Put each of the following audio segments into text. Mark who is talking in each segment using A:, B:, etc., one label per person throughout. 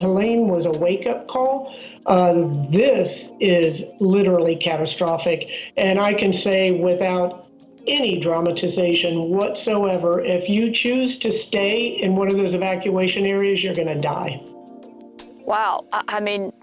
A: Helene was a wake-up call. This is literally catastrophic. And I can say without any dramatization whatsoever, if you choose to stay in one of those evacuation areas, you're going to die.
B: Wow. I mean,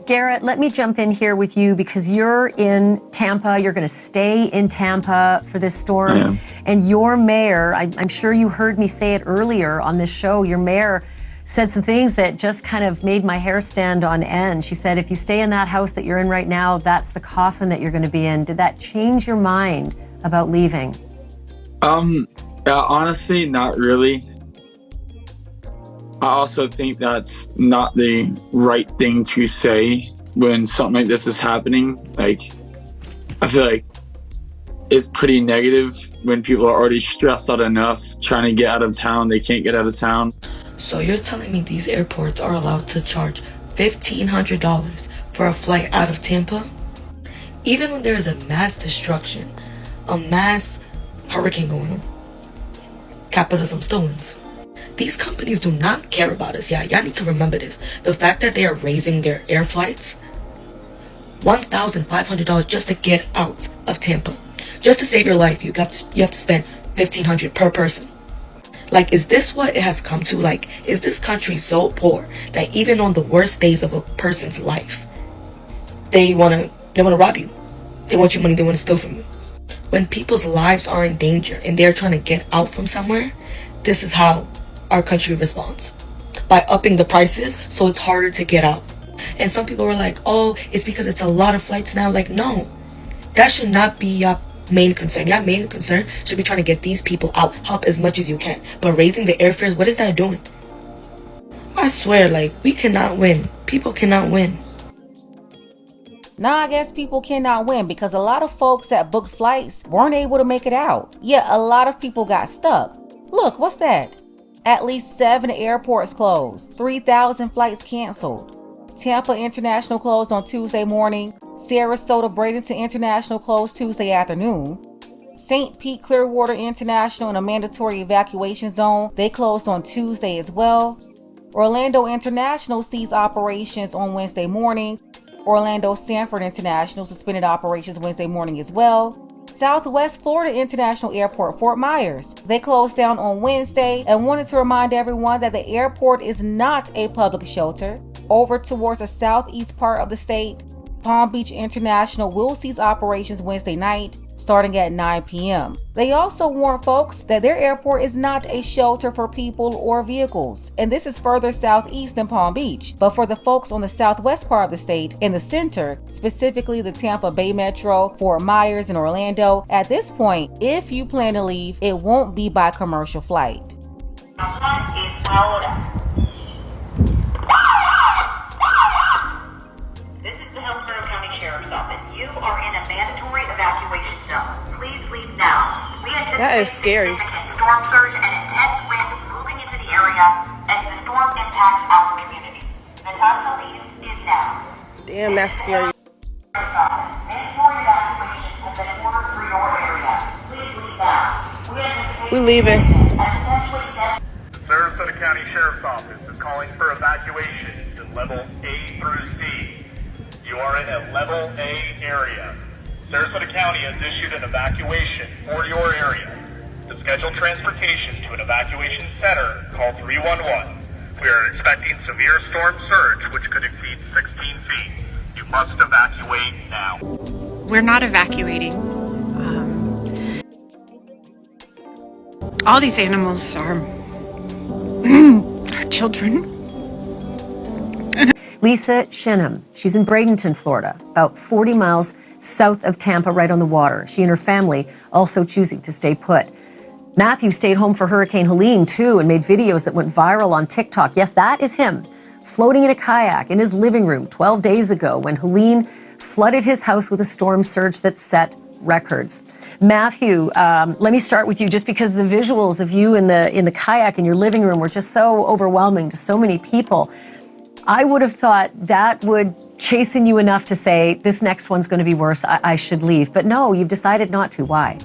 C: Garrett, let me jump in here with you because you're in Tampa. You're going to stay in Tampa for this storm. And your mayor, I'm sure you heard me say it earlier on this show, your mayor said some things that just kind of made my hair stand on end. She said, if you stay in that house that you're in right now, that's the coffin that you're going to be in. Did that change your mind about leaving?
D: Honestly, not really. I also think that's not the right thing to say when something like this is happening. Like, I feel like it's pretty negative when people are already stressed out enough trying to get out of town. They can't get out of town.
E: So you're telling me these airports are allowed to charge $1,500 for a flight out of Tampa? Even when there is a mass destruction, a mass hurricane going on, capitalism still wins. These companies do not care about us. Yeah, y'all need to remember this. The fact that they are raising their air flights, $1,500 just to get out of Tampa. Just to save your life, you have to spend $1,500 per person. Like, is this what it has come to? Like, is this country so poor that even on the worst days of a person's life, they wanna rob you? They want your money, they wanna steal from you. When people's lives are in danger and they're trying to get out from somewhere, this is how our country responds. By upping the prices so it's harder to get out. And some people were like, oh, it's because it's a lot of flights now. Like, no, that should not be your main concern. Your main concern should be trying to get these people out, help as much as you can. But raising the airfares, what is that doing? I swear, like, we cannot win. People cannot win.
F: Now I guess people cannot win because a lot of folks that booked flights weren't able to make it out. Yeah, a lot of people got stuck. Look, what's that? At least 7 airports closed, 3,000 flights canceled. Tampa International closed on Tuesday morning. Sarasota Bradenton International closed Tuesday afternoon. St. Pete Clearwater International in a mandatory evacuation zone, they closed on Tuesday as well. Orlando International ceased operations on Wednesday morning. Orlando Sanford International suspended operations Wednesday morning as well. Southwest Florida International Airport, Fort Myers, they closed down on Wednesday and wanted to remind everyone that the airport is not a public shelter. Over towards the southeast part of the state, Palm Beach International will cease operations Wednesday night, starting at 9 p.m. They also warn folks that their airport is not a shelter for people or vehicles, and this is further southeast than Palm Beach. But for the folks on the southwest part of the state, in the center, specifically the Tampa Bay Metro, Fort Myers, and Orlando, at this point, if you plan to leave, it won't be by commercial flight.
G: You are in a mandatory evacuation zone. Please leave now. We anticipate
H: that is scary.
G: Significant storm surge and intense wind moving into the area as the storm impacts our community. The time to leave is now.
H: Damn, that's scary.
G: Mandatory evacuation has been ordered for your area. Please leave now. We anticipate
H: We're leaving.
I: The Sarasota County Sheriff's Office is calling for evacuations in level A through C. You are in a level A area. Sarasota County has issued an evacuation for your area. To schedule transportation to an evacuation center, call 311. We are expecting severe storm surge, which could exceed 16 feet. You must evacuate now.
J: We're not evacuating. All these animals are children.
C: Lisa Shinham, she's in Bradenton, Florida, about 40 miles south of Tampa, right on the water. She and her family also choosing to stay put. Matthew stayed home for Hurricane Helene, too, and made videos that went viral on TikTok. Yes, that is him, floating in a kayak in his living room 12 days ago when Helene flooded his house with a storm surge that set records. Matthew, let me start with you, just because the visuals of you in the kayak in your living room were just so overwhelming to so many people. I would have thought that would chasten you enough to say, this next one's going to be worse, I should leave. But no, you've decided not to. Why?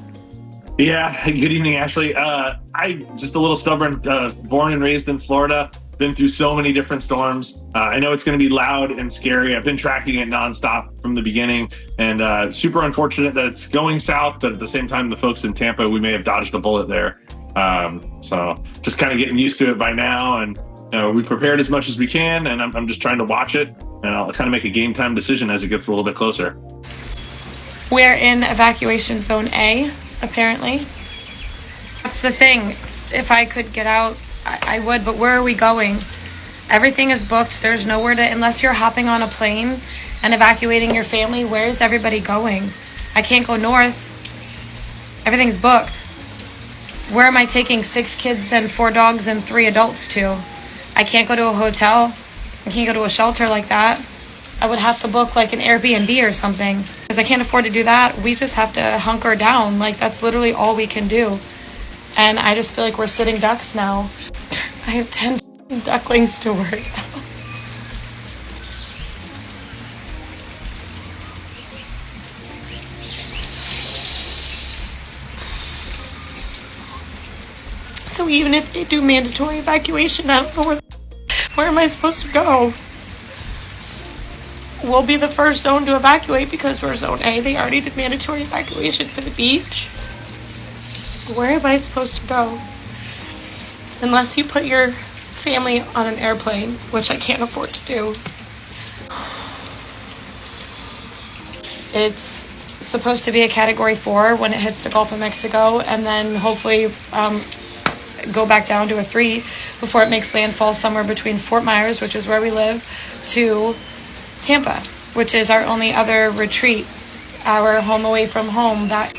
K: Yeah, good evening, Ashley. I'm just a little stubborn, born and raised in Florida. been through so many different storms. I know it's going to be loud and scary. I've been tracking it nonstop from the beginning, and super unfortunate that it's going south, but at the same time, the folks in Tampa, we may have dodged a bullet there. So just kind of getting used to it by now, and we prepared as much as we can, and I'm just trying to watch it, and I'll kind of make a game time decision as it gets a little bit closer.
L: We're in evacuation zone A, apparently. That's the thing. If I could get out, I would, but where are we going? Everything is booked. There's nowhere to, unless you're hopping on a plane and evacuating your family, where is everybody going? I can't go north. Everything's booked. Where am I taking 6 kids and 4 dogs and 3 adults to? I can't go to a hotel. I can't go to a shelter like that. I would have to book like an Airbnb or something, because I can't afford to do that. We just have to hunker down. Like, that's literally all we can do. And I just feel like we're sitting ducks now. I have 10 ducklings to worry about. So even if they do mandatory evacuation, I don't know where am I supposed to go? We'll be the first zone to evacuate because we're zone A. They already did mandatory evacuation for the beach. Where am I supposed to go? Unless you put your family on an airplane, which I can't afford to do. It's supposed to be a Category 4 when it hits the Gulf of Mexico, and then hopefully go back down to a 3 before it makes landfall somewhere between Fort Myers, which is where we live, to Tampa, which is our only other retreat, our home away from home, that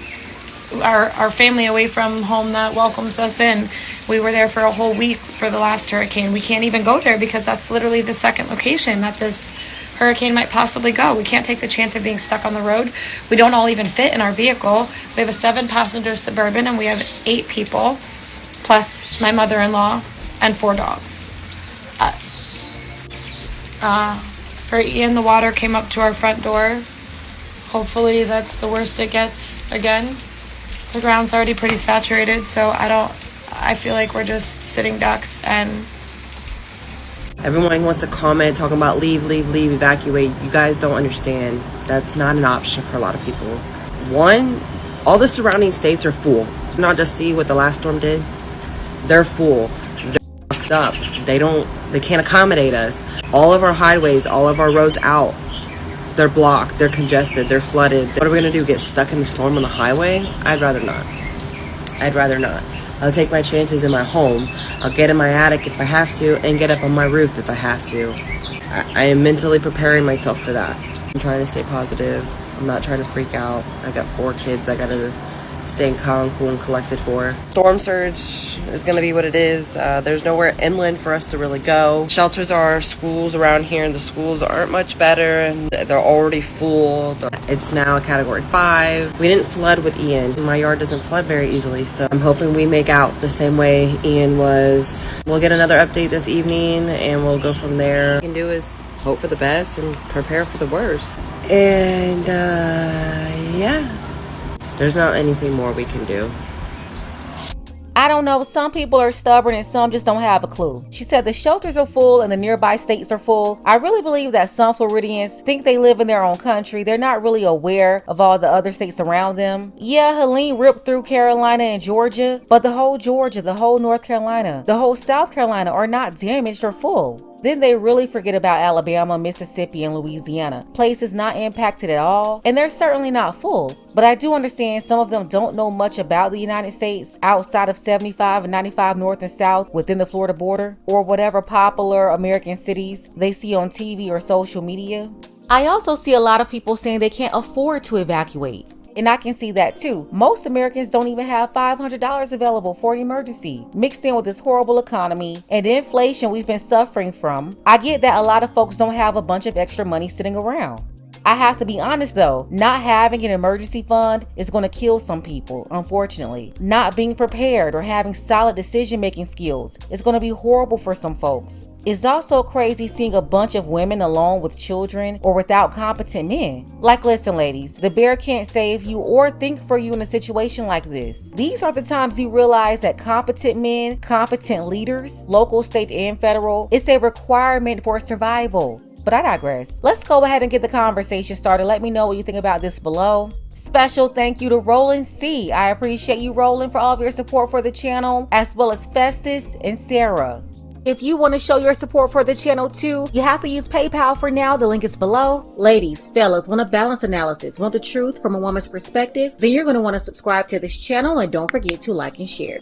L: our family away from home that welcomes us in. We were there for a whole week for the last hurricane. We can't even go there because that's literally the second location that this hurricane might possibly go. We can't take the chance of being stuck on the road. We don't all even fit in our vehicle. We have a 7-passenger Suburban, and we have 8 people, plus my mother-in-law and 4 dogs. For Ian, the water came up to our front door. Hopefully that's the worst it gets again. The ground's already pretty saturated, so I feel like we're just sitting ducks. And
H: everyone wants to comment talking about leave, evacuate. You guys don't understand. That's not an option for a lot of people. One, all the surrounding states are full. Not just see what the last storm did. They're full. They're fucked up. They can't accommodate us. All of our highways, all of our roads out. They're blocked, they're congested, they're flooded. What are we gonna do, get stuck in the storm on the highway? I'd rather not. I'll take my chances in my home. I'll get in my attic if I have to, and get up on my roof if I have to. I am mentally preparing myself for that. I'm trying to stay positive. I'm not trying to freak out. I got 4 kids I gotta stay calm, cool, and collected for. Storm surge is gonna be what it is. There's nowhere inland for us to really go. Shelters are schools around here, and the schools aren't much better, and they're already full. It's now a Category 5. We didn't flood with Ian. My yard doesn't flood very easily, so I'm hoping we make out the same way Ian was. We'll get another update this evening, and we'll go from there. What we can do is hope for the best and prepare for the worst. And, yeah. There's not anything more we can do.
F: I don't know, some people are stubborn and some just don't have a clue. She said the shelters are full and the nearby states are full. I really believe that some Floridians think they live in their own country. They're not really aware of all the other states around them. Yeah, Helene ripped through Carolina and Georgia, but the whole Georgia, the whole North Carolina, the whole South Carolina are not damaged or full. Then they really forget about Alabama, Mississippi, and Louisiana, places not impacted at all, and they're certainly not full. But I do understand some of them don't know much about the United States outside of 75 and 95 North and South within the Florida border, or whatever popular American cities they see on TV or social media. I also see a lot of people saying they can't afford to evacuate. And I can see that too. Most Americans don't even have $500 available for an emergency. Mixed in with this horrible economy and the inflation we've been suffering from, I get that a lot of folks don't have a bunch of extra money sitting around. I have to be honest though, not having an emergency fund is going to kill some people, unfortunately. Not being prepared or having solid decision-making skills is going to be horrible for some folks. It's also crazy seeing a bunch of women alone with children or without competent men. Like, listen ladies, the bear can't save you or think for you in a situation like this. These are the times you realize that competent men, competent leaders, local, state, and federal, it's a requirement for survival. But I digress. Let's go ahead and get the conversation started. Let me know what you think about this below. Special thank you to Roland C. I appreciate you, Roland, for all of your support for the channel, as well as Festus and Sarah. If you want to show your support for the channel too, you have to use PayPal for now. The link is below. Ladies, fellas, want a balanced analysis, want the truth from a woman's perspective? Then you're going to want to subscribe to this channel and don't forget to like and share.